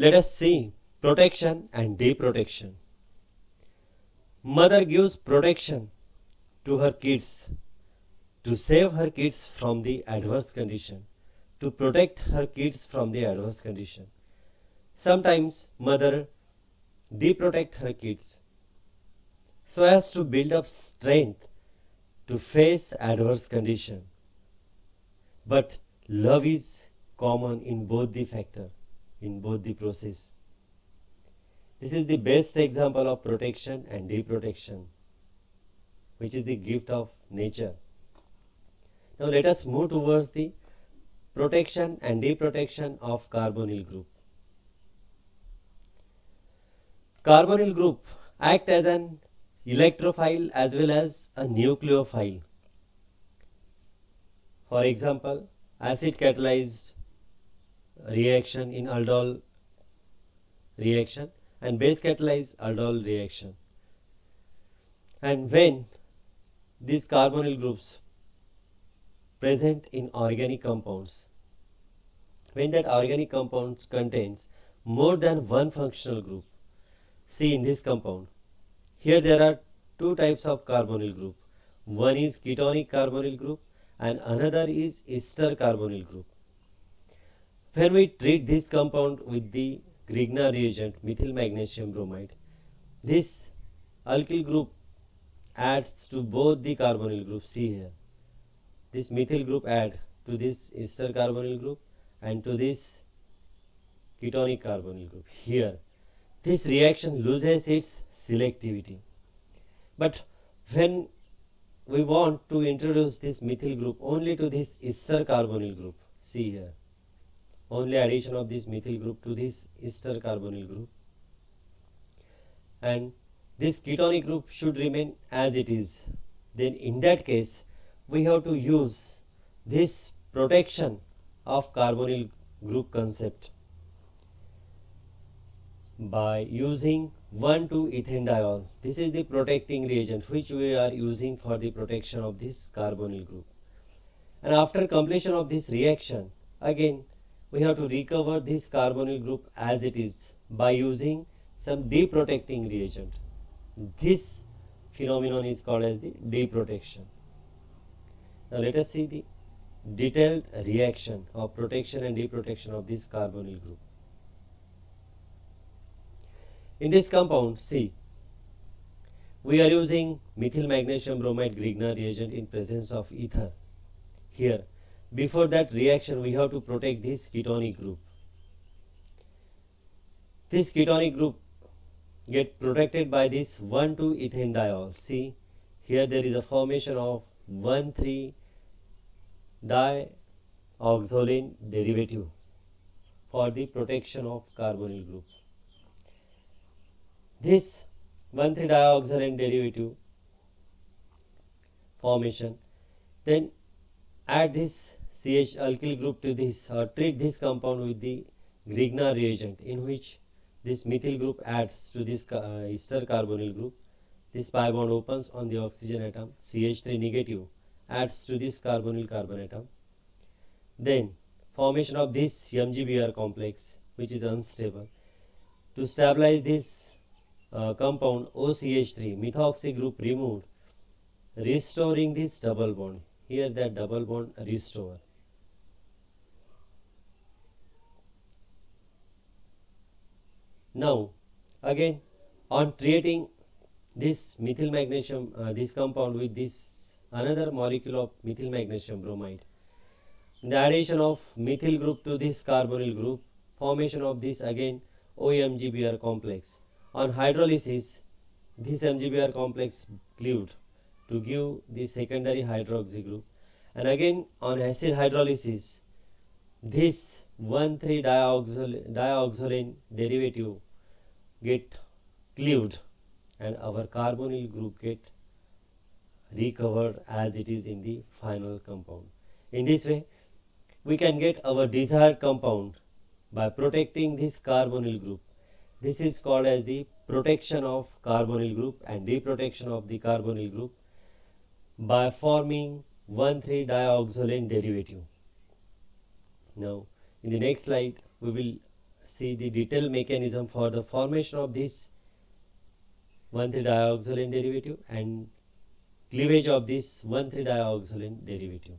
Let us see protection and deprotection. Mother gives protection to her kids to save her kids from the adverse condition, to protect her kids from the adverse condition. Sometimes mother deprotect her kids so as to build up strength to face adverse condition. But love is common in both the factor, in both the process. This is the best example of protection and deprotection, which is the gift of nature. Now let us move towards the protection and deprotection of carbonyl group. Carbonyl group act as an electrophile as well as a nucleophile. For example, acid catalyzed reaction in aldol reaction and base catalyzed aldol reaction. And when these carbonyl groups present in organic compounds, when that organic compound contains more than one functional group, see in this compound, here there are two types of carbonyl group. One is ketonic carbonyl group and another is ester carbonyl group. When we treat this compound with the Grignard reagent methyl magnesium bromide, this alkyl group adds to both the carbonyl groups. See here, this methyl group add to this ester carbonyl group and to this ketonic carbonyl group. Here this reaction loses its selectivity. But when we want to introduce this methyl group only to this ester carbonyl group, see here, only addition of this methyl group to this ester carbonyl group, and this ketonic group should remain as it is, then in that case we have to use this protection of carbonyl group concept by using 1,2-ethanediol. This is the protecting reagent which we are using for the protection of this carbonyl group. And after completion of this reaction, again we have to recover this carbonyl group as it is by using some deprotecting reagent. This phenomenon is called as the deprotection. Now let us see the detailed reaction of protection and deprotection of this carbonyl group. In this compound, see, we are using methyl magnesium bromide Grignard reagent in presence of ether. Here, before that reaction, we have to protect this ketonic group. This ketonic group get protected by this 1,2-ethanediol. See, here there is a formation of 1,3-dioxolane derivative for the protection of carbonyl group. This 1,3-dioxolane derivative formation, then add this CH alkyl group to this or treat this compound with the Grignard reagent in which this methyl group adds to this ester carbonyl group. This pi bond opens on the oxygen atom, CH3 negative adds to this carbonyl carbon atom. Then formation of this MgBr complex which is unstable. To stabilize this compound OCH3, methoxy group removed, restoring this double bond. Here that double bond restore. Now again on treating this methyl magnesium, this compound with this another molecule of methyl magnesium bromide, the addition of methyl group to this carbonyl group, formation of this again OMGBr complex. On hydrolysis, this MGBr complex cleaved to give the secondary hydroxy group, and again on acid hydrolysis, this 1,3-dioxolane derivative get cleaved and our carbonyl group get recovered as it is in the final compound. In this way, we can get our desired compound by protecting this carbonyl group. This is called as the protection of carbonyl group and deprotection of the carbonyl group by forming 1,3-dioxolane derivative. Now, in the next slide, we will see the detailed mechanism for the formation of this 1,3-dioxolane derivative and cleavage of this 1,3-dioxolane derivative.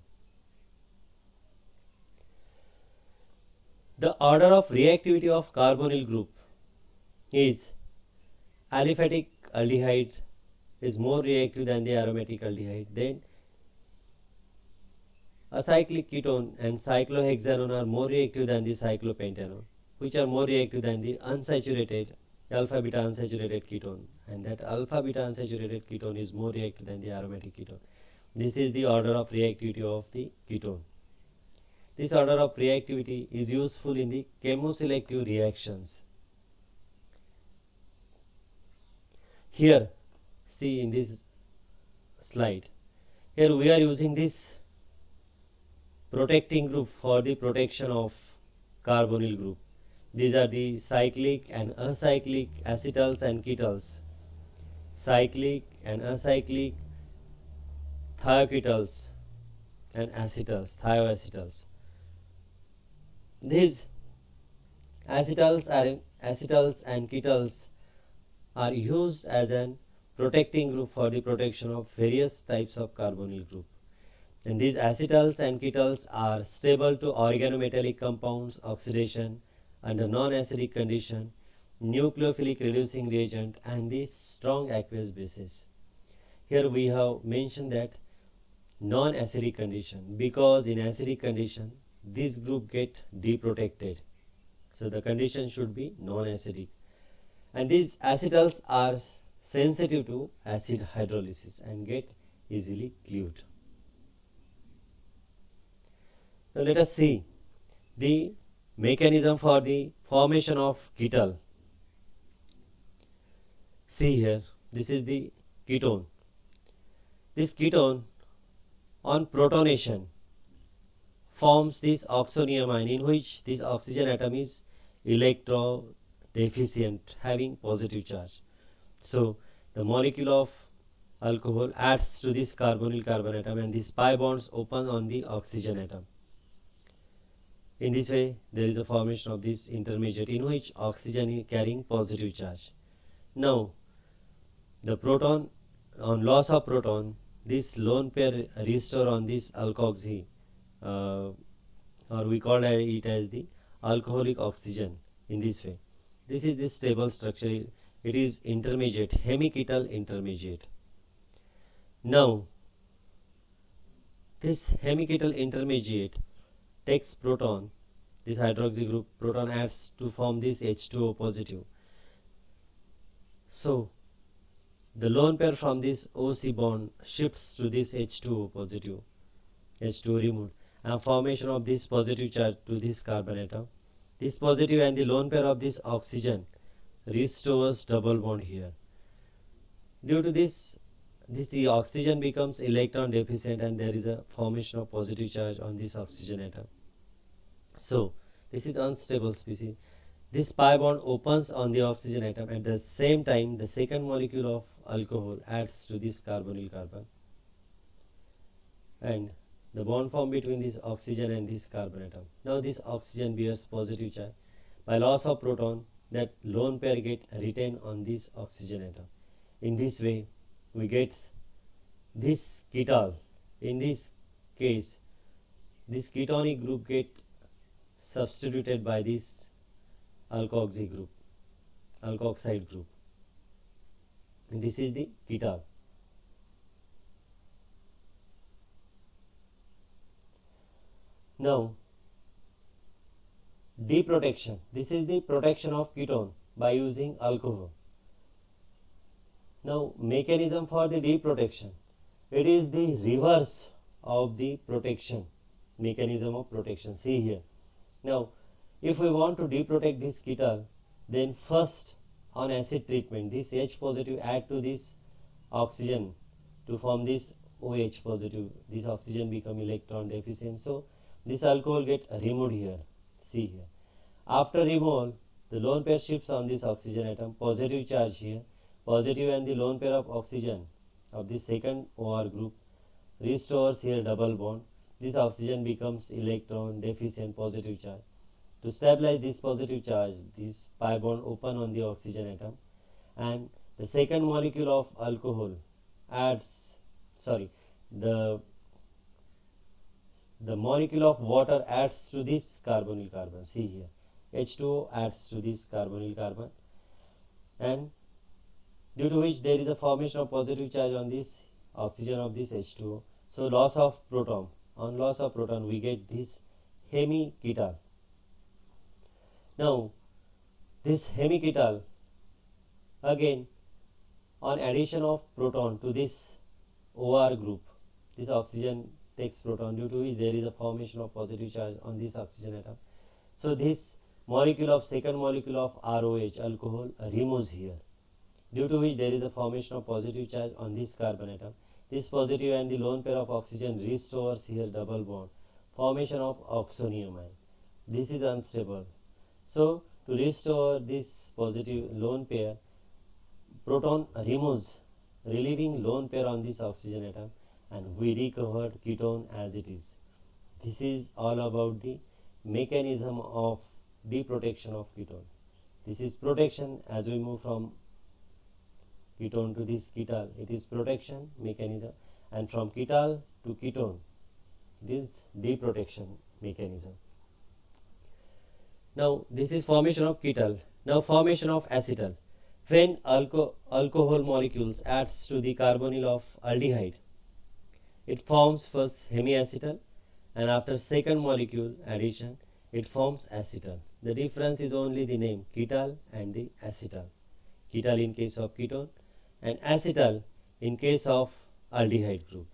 The order of reactivity of carbonyl group is aliphatic aldehyde is more reactive than the aromatic aldehyde. Then acyclic ketone and cyclohexanone are more reactive than the cyclopentanone, which are more reactive than the unsaturated alpha beta unsaturated ketone, and that alpha beta unsaturated ketone is more reactive than the aromatic ketone. This is the order of reactivity of the ketone. This order of reactivity is useful in the chemoselective reactions. Here, see in this slide, here we are using this protecting group for the protection of carbonyl group. These are the cyclic and acyclic acetals and ketals, cyclic and acyclic thioketals and acetals, thioacetals. These acetals and ketals are used as an protecting group for the protection of various types of carbonyl group. And these acetals and ketals are stable to organometallic compounds oxidation under non-acidic condition, nucleophilic reducing reagent, and the strong aqueous bases. Here we have mentioned that non-acidic condition, because in acidic condition this group get deprotected. So the condition should be non-acidic. And these acetals are sensitive to acid hydrolysis and get easily cleaved. Now let us see the mechanism for the formation of ketal. See here, this is the ketone. This ketone on protonation forms this oxoniamine, in which this oxygen atom is electrodeficient, having positive charge. So the molecule of alcohol adds to this carbonyl carbon atom and these pi bonds open on the oxygen atom. In this way, there is a formation of this intermediate in which oxygen is carrying positive charge. Now, the proton, on loss of proton, this lone pair restore on this alkoxy, or we call it as the alcoholic oxygen. In this way, this is this stable structure. It is intermediate, hemiketal intermediate. Now, this hemiketal intermediate takes proton, this hydroxy group proton adds to form this H2O positive. So the lone pair from this OC bond shifts to this H2O positive, H2O removed, and formation of this positive charge to this carbon atom. This positive and the lone pair of this oxygen restores double bond here. Due to this the oxygen becomes electron deficient and there is a formation of positive charge on this oxygen atom. So this is unstable species. This pi bond opens on the oxygen atom. At the same time, the second molecule of alcohol adds to this carbonyl carbon, and the bond formed between this oxygen and this carbon atom. Now this oxygen bears positive charge. By loss of proton, that lone pair get retained on this oxygen atom. In this way, we get this ketal. In this case, this ketonic group get substituted by this alkoxy group, alkoxide group. And this is the ketal. Now, deprotection. This is the protection of ketone by using alcohol. Now, mechanism for the deprotection. It is the reverse of the protection, mechanism of protection. See here. Now, if we want to deprotect this ketal, then first on acid treatment, this H positive add to this oxygen to form this OH positive. This oxygen become electron deficient. So this alcohol get removed here. See here. After removal, the lone pair shifts on this oxygen atom, positive charge here, positive, and the lone pair of oxygen of the second OR group restores here double bond. This oxygen becomes electron deficient, positive charge. To stabilize this positive charge, this pi bond open on the oxygen atom, and the second molecule of alcohol adds, sorry, the molecule of water adds to this carbonyl carbon. See here, H2O adds to this carbonyl carbon, and due to which there is a formation of positive charge on this oxygen of this H2O. So loss of proton. On loss of proton, we get this hemiketal. Now, this hemiketal, again, on addition of proton to this OR group, this oxygen takes proton, due to which there is a formation of positive charge on this oxygen atom. So this second molecule of ROH, alcohol, removes here, due to which there is a formation of positive charge on this carbon atom. This positive and the lone pair of oxygen restores here double bond, formation of oxonium ion. This is unstable. So to restore this positive lone pair, proton removes, relieving lone pair on this oxygen atom, and we recovered ketone as it is. This is all about the mechanism of deprotection of ketone. This is protection as we move from ketone to this ketal. It is protection mechanism, and from ketal to ketone, this deprotection mechanism. Now this is formation of ketal. Now formation of acetal. When alcohol molecules adds to the carbonyl of aldehyde, it forms first hemiacetal, and after second molecule addition, it forms acetal. The difference is only the name, ketal and the acetal. Ketal in case of ketone and acetal in case of aldehyde group.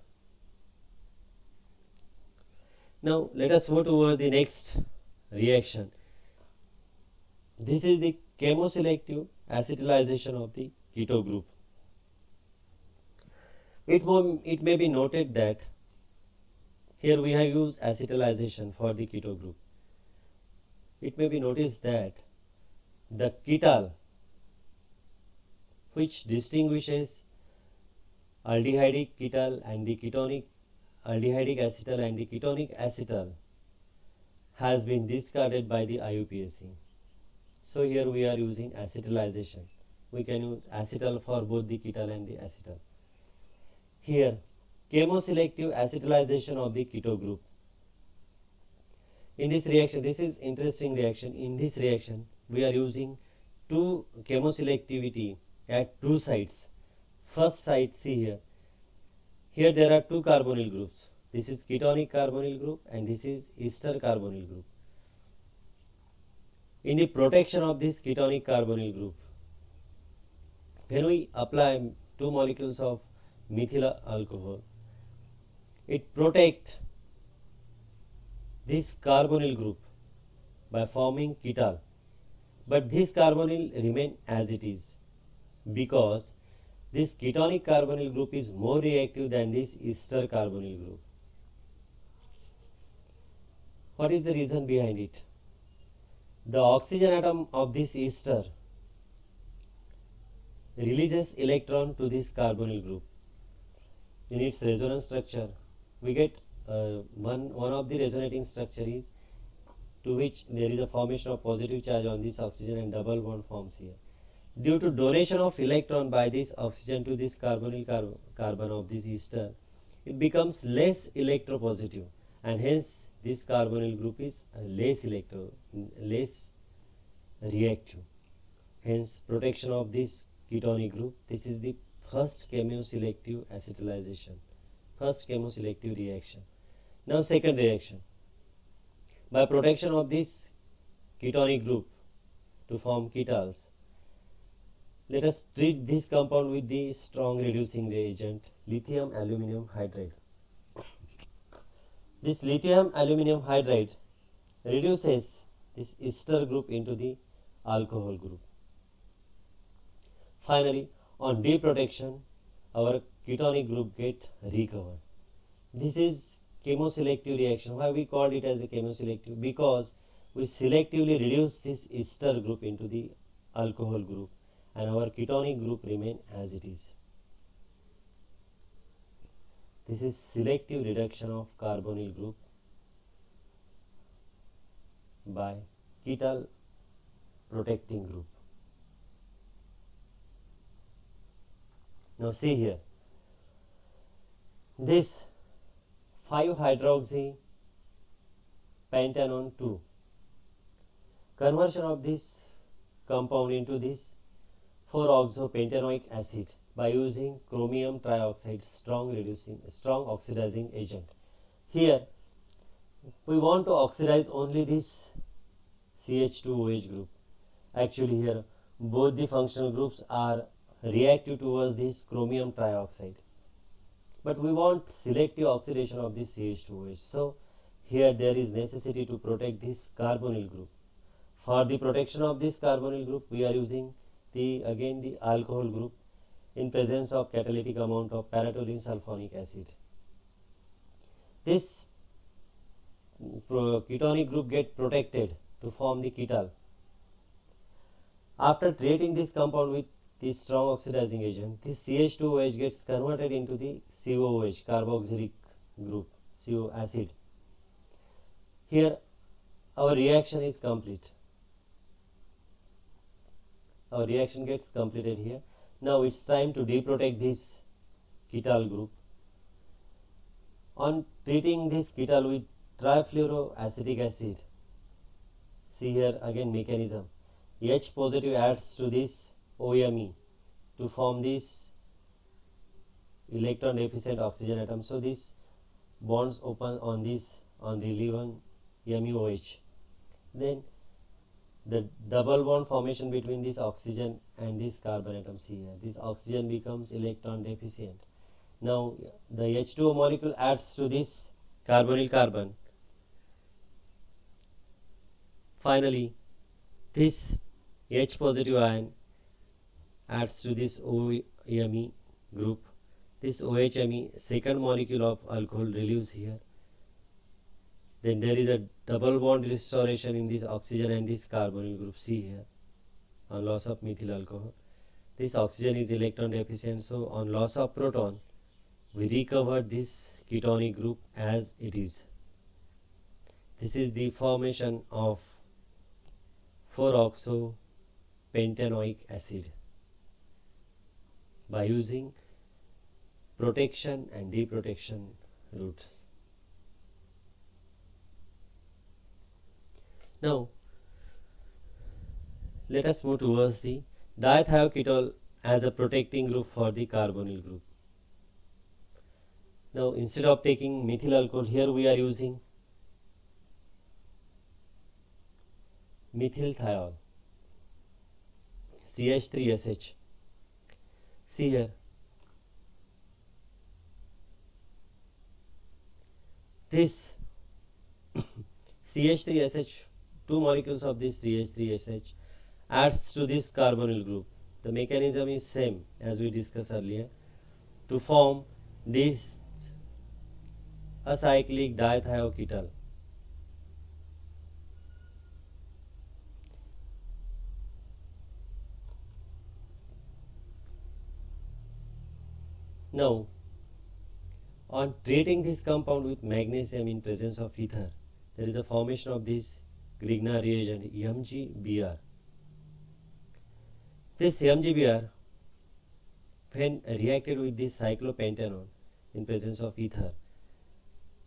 Now let us move toward the next reaction. This is the chemoselective acetylization of the keto group. It may be noted that here we have used acetylization for the keto group. It may be noticed that the ketal, which distinguishes aldehydic ketal and the ketonic aldehydic acetal and the ketonic acetal, has been discarded by the IUPAC. So here we are using acetylization. We can use acetal for both the ketal and the acetal. Here, chemoselective acetylization of the keto group. In this reaction, this is interesting reaction. In this reaction, we are using two chemoselectivity at two sites. First site, see here. Here there are two carbonyl groups. This is ketonic carbonyl group and this is ester carbonyl group. In the protection of this ketonic carbonyl group, when we apply two molecules of methyl alcohol, it protects this carbonyl group by forming ketal, but this carbonyl remain as it is because this ketonic carbonyl group is more reactive than this ester carbonyl group. What is the reason behind it? The oxygen atom of this ester releases electron to this carbonyl group. In its resonance structure, we get one of the resonating structure is to which there is a formation of positive charge on this oxygen and double bond forms here. Due to donation of electron by this oxygen to this carbonyl carbon of this ester, it becomes less electropositive, and hence this carbonyl group is less reactive. Hence protection of this ketonic group. This is the first chemoselective acetylization, first chemoselective reaction. Now second reaction. By protection of this ketonic group to form ketals, let us treat this compound with the strong reducing reagent lithium aluminum hydride. This lithium aluminum hydride reduces this ester group into the alcohol group. Finally, on deprotection, our ketonic group get recovered. This is chemoselective reaction. Why we called it as a chemoselective? Because we selectively reduce this ester group into the alcohol group, and our ketonic group remain as it is. This is selective reduction of carbonyl group by ketal protecting group. Now see here, this 5-hydroxy pentanone 2, conversion of this compound into this 4-oxopentanoic acid by using chromium trioxide, strong oxidizing agent. Here we want to oxidize only this CH2OH group. Actually here both the functional groups are reactive towards this chromium trioxide, but we want selective oxidation of this CH2OH. So here there is necessity to protect this carbonyl group. For the protection of this carbonyl group, we are using the alcohol group in presence of catalytic amount of paratoluene sulfonic acid. This ketonic group get protected to form the ketal. After treating this compound with this strong oxidizing agent, this CH2OH gets converted into the COOH, carboxylic group, CO acid. Here our reaction is complete. Our reaction gets completed here. Now it's time to deprotect this ketal group. On treating this ketal with trifluoroacetic acid, see here again mechanism. H positive adds to this OMe to form this electron deficient oxygen atom. So this bonds open on this on relieving MeOH. Then the double bond formation between this oxygen and this carbon atom, see here, this oxygen becomes electron deficient. Now the H2O molecule adds to this carbonyl carbon. Finally this H positive ion adds to this OMe group. This OHMe, second molecule of alcohol, relieves here. Then there is a double bond restoration in this oxygen and this carbonyl group, see here, on loss of methyl alcohol. This oxygen is electron deficient, so on loss of proton we recover this ketonic group as it is. This is the formation of 4-oxopentanoic acid by using protection and deprotection routes. Now let us move towards the dithioketol as a protecting group for the carbonyl group. Now instead of taking methyl alcohol, here we are using methyl thiol, CH3SH. See here, this CH3SH, two molecules of this CH3SH adds to this carbonyl group. The mechanism is same as we discussed earlier, to form this acyclic dithioketol. Now on treating this compound with magnesium in presence of ether, there is a formation of this Grignard reagent MgBr. This MgBr, when reacted with this cyclopentanone in presence of ether,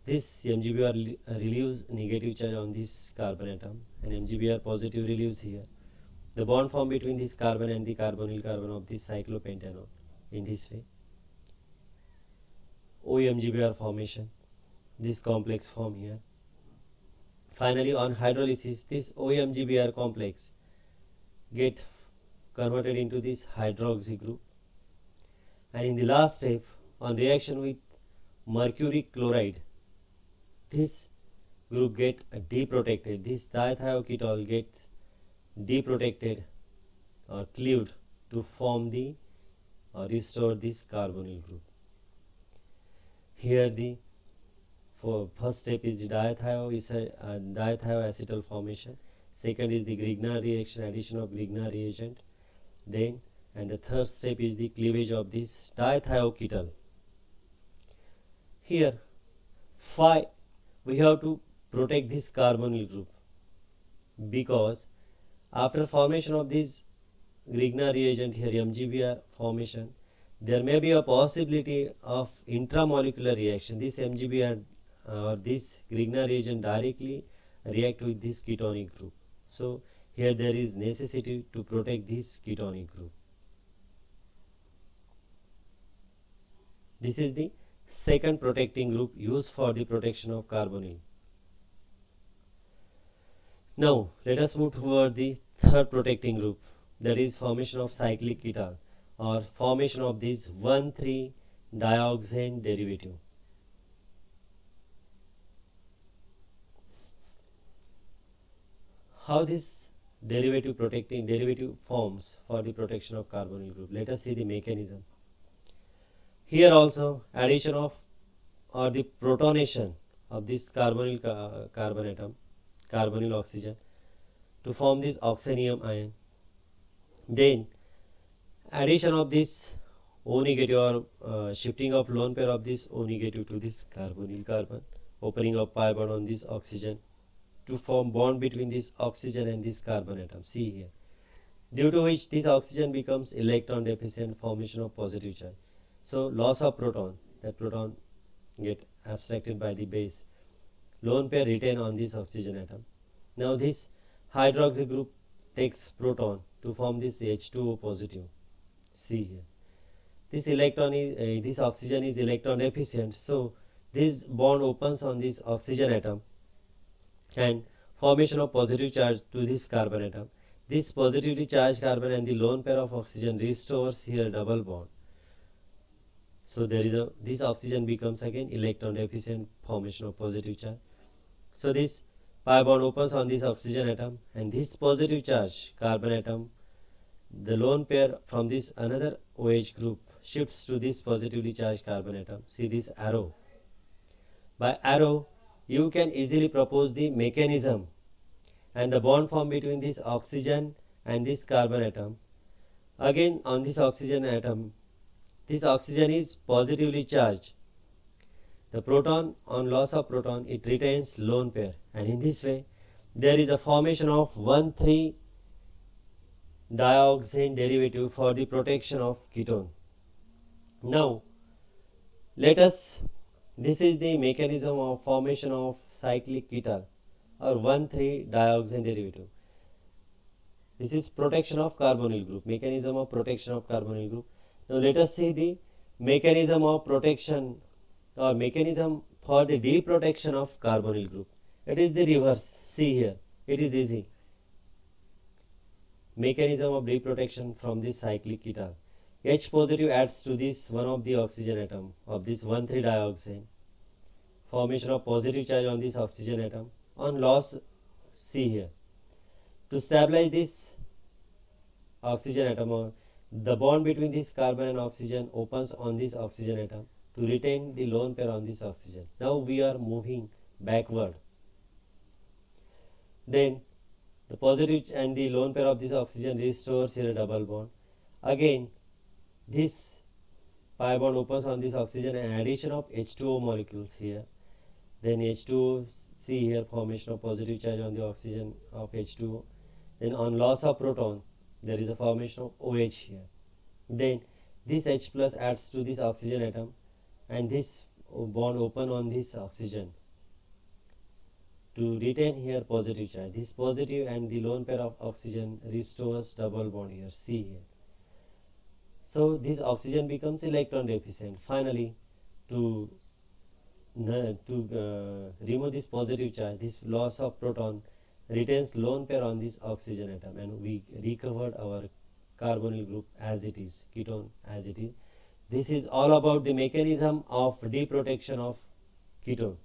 this MgBr relieves negative charge on this carbon atom and MgBr positive relieves here. The bond formed between this carbon and the carbonyl carbon of this cyclopentanone in this way. OMGBr formation, this complex form here. Finally on hydrolysis, this OMGBr complex get converted into this hydroxy group, and in the last step on reaction with mercury chloride, this group get deprotected. This dithioketol gets deprotected or cleaved to form the or restore this carbonyl group. Here the first step is the dithioacetal formation. Second is the Grignard reaction, addition of Grignard reagent. Then and the third step is the cleavage of this dithioketol. Here we have to protect this carbonyl group. because after formation of this Grignard reagent here, MgBr formation, there may be a possibility of intramolecular reaction. This MgBr or this Grignard reagent directly react with this ketonic group. So here there is necessity to protect this ketonic group. This is the second protecting group used for the protection of carbonyl. Now let us move toward the third protecting group, that is formation of cyclic ketal or formation of this 1,3-dioxane derivative. How this derivative forms for the protection of carbonyl group? Let us see the mechanism. Here also addition of or the protonation of this carbonyl carbon atom, carbonyl oxygen, to form this oxenium ion. Then addition of this O negative or shifting of lone pair of this O negative to this carbonyl carbon, opening of pi bond on this oxygen to form bond between this oxygen and this carbon atom. See here. Due to which this oxygen becomes electron deficient, formation of positive charge. So loss of proton, that proton get abstracted by the base. Lone pair retain on this oxygen atom. Now this hydroxy group takes proton to form this H2O positive. See here. This electron is this oxygen is electron deficient, so this bond opens on this oxygen atom and formation of positive charge to this carbon atom. This positively charged carbon and the lone pair of oxygen restores here double bond. So there is this oxygen becomes again electron deficient, formation of positive charge. So this pi bond opens on this oxygen atom and this positive charge carbon atom, the lone pair from this another OH group shifts to this positively charged carbon atom. See this arrow. By arrow you can easily propose the mechanism and the bond formed between this oxygen and this carbon atom. Again on this oxygen atom, this oxygen is positively charged. The proton, on loss of proton, it retains lone pair, and in this way there is a formation of 1,3-dioxane derivative for the protection of ketone. Now this is the mechanism of formation of cyclic ketal or 1,3-dioxane derivative. This is protection of carbonyl group, mechanism of protection of carbonyl group. Now let us see the mechanism of protection or mechanism for the deprotection of carbonyl group. It is the reverse. See here, it is easy. Mechanism of deprotection from this cyclic ketal. H positive adds to this one of the oxygen atom of this 1,3-dioxane. Formation of positive charge on this oxygen atom. On loss, see here. To stabilize this oxygen atom, the bond between this carbon and oxygen opens on this oxygen atom to retain the lone pair on this oxygen. Now we are moving backward. Then the positive and the lone pair of this oxygen restores here a double bond. Again this pi bond opens on this oxygen and addition of H2O molecules here. Then H2O, see here, formation of positive charge on the oxygen of H2O. Then on loss of proton, there is a formation of OH here. Then this H plus adds to this oxygen atom and this bond open on this oxygen to retain here positive charge. This positive and the lone pair of oxygen restores double bond here. See here. So this oxygen becomes electron deficient. Finally, to remove this positive charge, this loss of proton retains lone pair on this oxygen atom, and we recovered our carbonyl group as it is, ketone as it is. This is all about the mechanism of deprotection of ketone.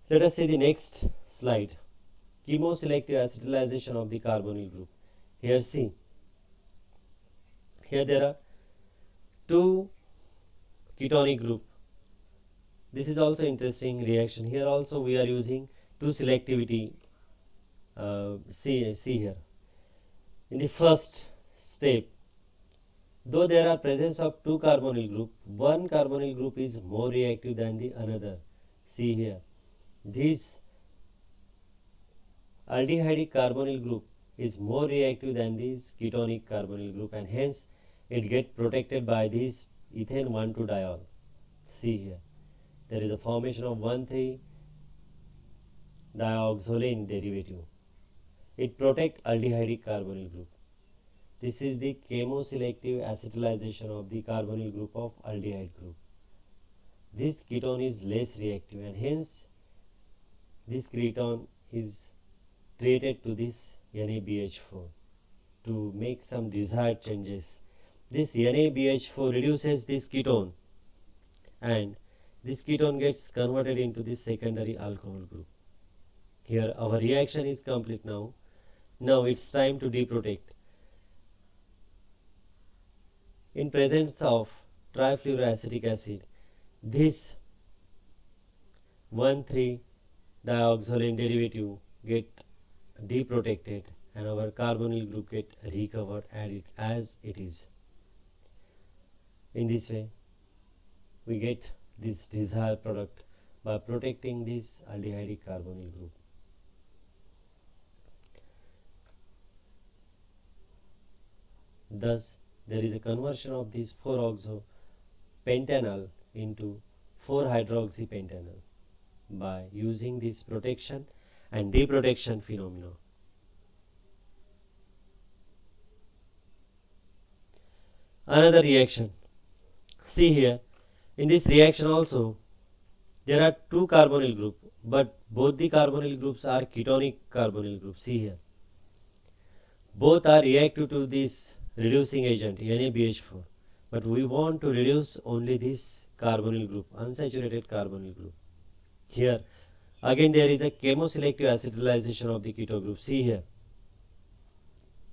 Let us see the next slide. Chemoselective acetylization of the carbonyl group. Here see, here there are two ketonic group. This is also interesting reaction. Here also we are using two selectivity. See here. In the first step, Though there are presence of two carbonyl group, one carbonyl group is more reactive than the another. See here, this aldehydic carbonyl group is more reactive than this ketonic carbonyl group, and hence it gets protected by this ethane 1,2-diol. See here, there is a formation of 1,3-dioxolane derivative. It protects aldehydic carbonyl group. This is the chemoselective acetylization of the carbonyl group of aldehyde group. This ketone is less reactive, and hence this ketone is treated to this NaBH4 to make some desired changes. This NaBH4 reduces this ketone, and this ketone gets converted into this secondary alcohol group. Here our reaction is complete now. Now it's time to deprotect. In presence of trifluoroacetic acid, this 1,3-dioxolane derivative get deprotected, and our carbonyl group get recovered as it is. In this way, we get this desired product by protecting this aldehydic carbonyl group. Thus, there is a conversion of this 4-oxopentanal into 4-hydroxypentanal by using this protection and deprotection phenomena. Another reaction. See here, in this reaction also there are two carbonyl groups, but both the carbonyl groups are ketonic carbonyl groups. See here, both are reactive to this reducing agent NaBH4, but we want to reduce only this carbonyl group, unsaturated carbonyl group. Here again there is a chemoselective acetylization of the keto group. See here,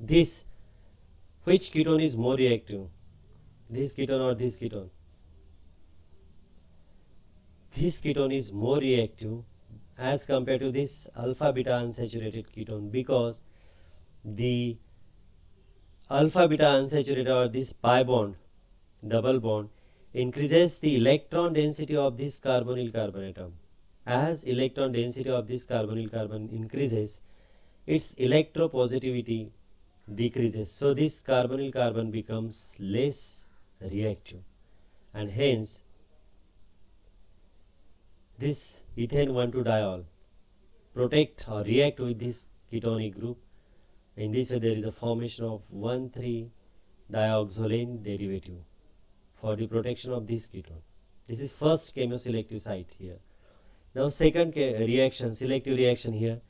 this, which ketone is more reactive, this ketone or this ketone? This ketone is more reactive as compared to this alpha beta unsaturated ketone, because the alpha beta unsaturated or this pi bond, double bond, increases the electron density of this carbonyl carbon atom. As electron density of this carbonyl carbon increases, its electropositivity decreases. So this carbonyl carbon becomes less reactive, and hence this ethane 1,2-diol protect or react with this ketonic group. In this way, there is a formation of 1,3-dioxolane derivative for the protection of this ketone. This is first chemoselective site here. Now second reaction, selective reaction here.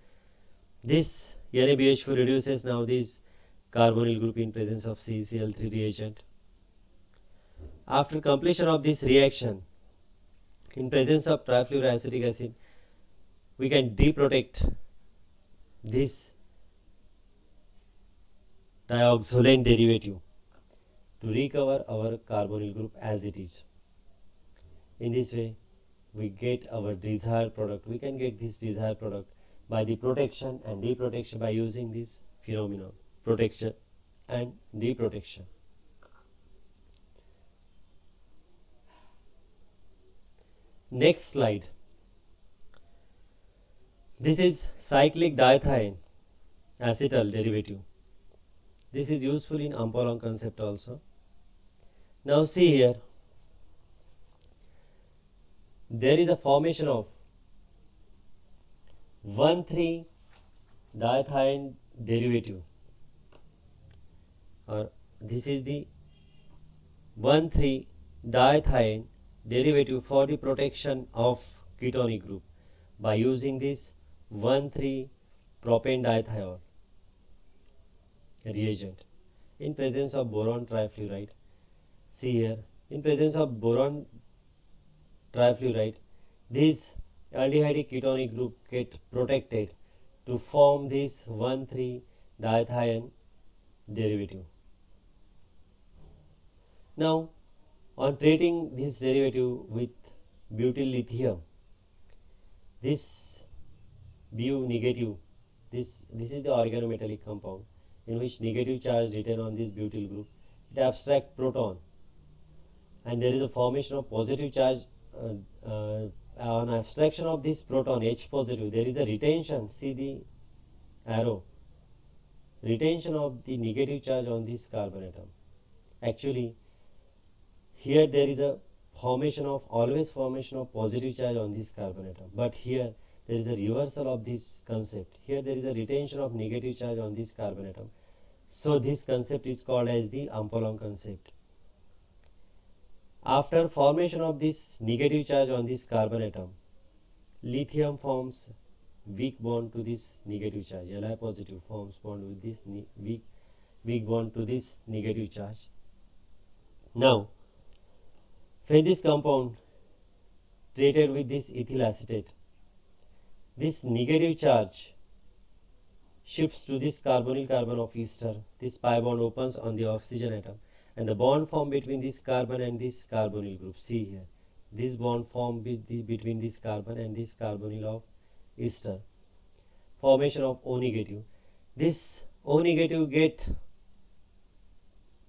This NaBH4 reduces now this carbonyl group in presence of CeCl3 reagent. After completion of this reaction, in presence of trifluoroacetic acid, we can deprotect this dioxolane derivative to recover our carbonyl group as it is. In this way, we get our desired product. We can get this desired product by the protection and deprotection by using this phenomenon, protection and deprotection. Next slide. This is cyclic diethyene acetal derivative. This is useful in Ampolon concept also. Now see here, there is a formation of 1,3-diethyene derivative, or this is the 1,3-diethyene derivative for the protection of ketonic group by using this 1,3-propane dithiol reagent in presence of boron trifluoride. See here, in presence of boron trifluoride, this aldehydic ketonic group get protected to form this 1,3-diethyene derivative. Now, on treating this derivative with butyl lithium, this Bu negative, this is the organometallic compound in which negative charge written on this butyl group. it abstracts proton, and there is a formation of positive charge on abstraction of this proton H positive. There is a retention, see the arrow, retention of the negative charge on this carbon atom. Actually, here there is a always formation of positive charge on this carbon atom, but here there is a reversal of this concept. Here there is a retention of negative charge on this carbon atom. So this concept is called as the Ampolon concept. After formation of this negative charge on this carbon atom, lithium forms weak bond to this negative charge. Li positive forms bond with this weak bond to this negative charge. Now, when this compound treated with this ethyl acetate, this negative charge shifts to this carbonyl carbon of ester. This pi bond opens on the oxygen atom, and the bond formed between this carbon and this carbonyl group. See here, this bond formed between this carbon and this carbonyl of ester. Formation of O negative. This O negative get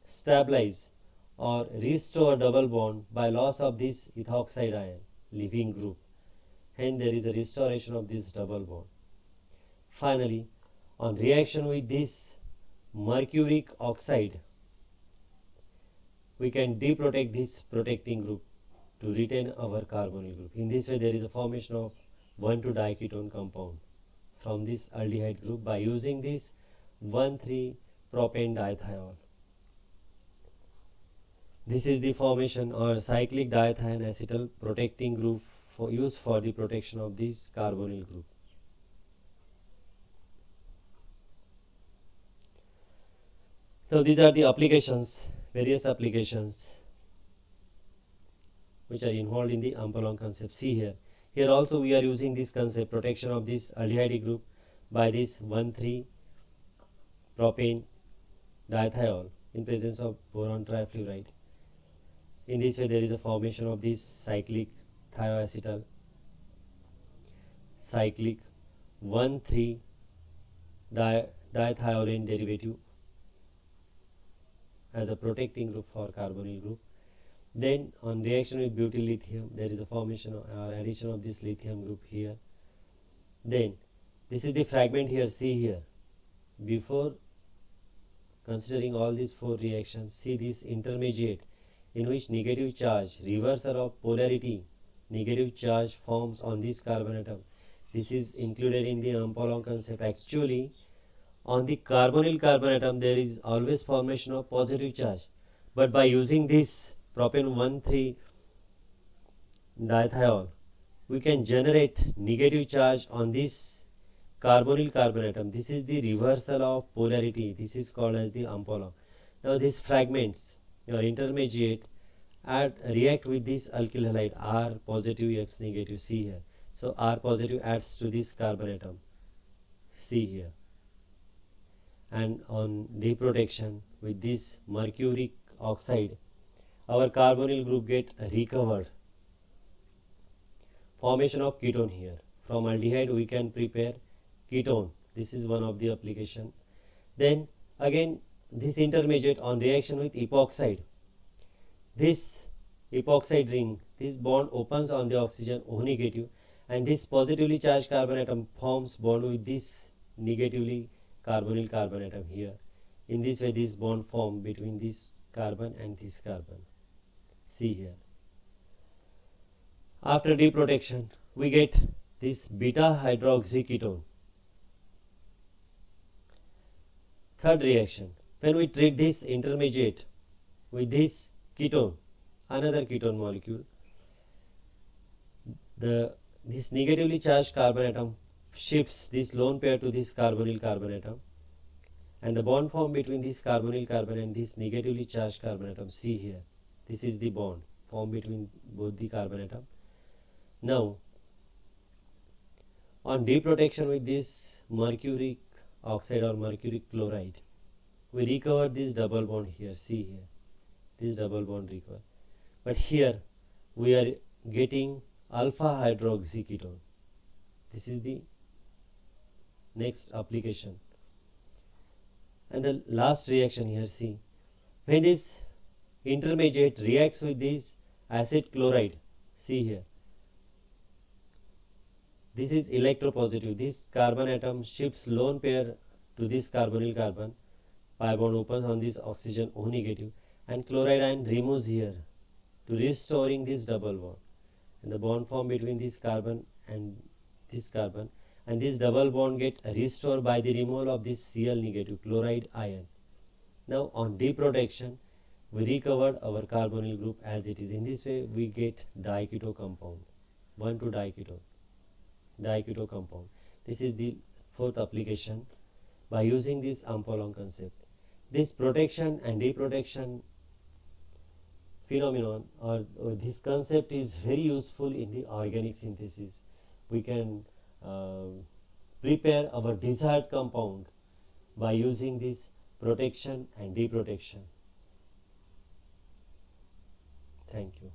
stabilized or restore double bond by loss of this ethoxide ion, leaving group. Hence there is a restoration of this double bond. Finally, on reaction with this mercuric oxide, we can deprotect this protecting group to retain our carbonyl group. In this way, there is a formation of 1,2-diketone compound from this aldehyde group by using this 1,3-propane dithiol. This is the formation or cyclic diethion acetal protecting group used for the protection of this carbonyl group. So these are the applications, various applications which are involved in the Ampolon concept. See here. Here also we are using this concept, protection of this aldehyde group by this 1,3-propane dithiol in presence of boron trifluoride. In this way there is a formation of this cyclic thioacetal, cyclic 1,3-dithiolane derivative as a protecting group for carbonyl group. Then on reaction with butyl lithium, there is a formation or addition of this lithium group here. Then this is the fragment here, see here. Before considering all these four reactions, see this intermediate in which negative charge, reversal of polarity, negative charge forms on this carbon atom. This is included in the Ampolon concept. Actually, on the carbonyl carbon atom, there is always formation of positive charge. But by using this propane 1,3-dithiol, we can generate negative charge on this carbonyl carbon atom. This is the reversal of polarity. This is called as the Ampolon. Now these fragments or intermediate react with this alkyl halide R positive X negative, see here. So R positive adds to this carbon atom, see here. And on deprotection with this mercuric oxide, our carbonyl group get recovered. Formation of ketone here. From aldehyde we can prepare ketone. This is one of the application. Then again this intermediate on reaction with epoxide. This epoxide ring, this bond opens on the oxygen O negative, and this positively charged carbon atom forms bond with this negatively carbonyl carbon atom here. In this way this bond form between this carbon and this carbon. See here. After deprotection we get this beta hydroxyketone. Third reaction, when we treat this intermediate with this ketone, another ketone molecule, this negatively charged carbon atom shifts this lone pair to this carbonyl carbon atom, and the bond formed between this carbonyl carbon and this negatively charged carbon atom, see here, this is the bond formed between both the carbon atom. Now on deprotection with this mercuric oxide or mercuric chloride, we recover this double bond here, see here, this double bond recover. But here we are getting alpha hydroxyketone. This is the next application. And the last reaction here, see, When this intermediate reacts with this acid chloride, see here, this is electropositive. This carbon atom shifts lone pair to this carbonyl carbon, pi bond opens on this oxygen O negative, and chloride ion removes here to restoring this double bond, and the bond formed between this carbon and this double bond get restored by the removal of this Cl negative chloride ion. Now on deprotection, we recovered our carbonyl group as it is. In this way we get diketo compound, 1,2-diketo compound. This is the fourth application by using this Ampolon concept. This protection and deprotection phenomenon or this concept is very useful in the organic synthesis. We can prepare our desired compound by using this protection and deprotection. Thank you.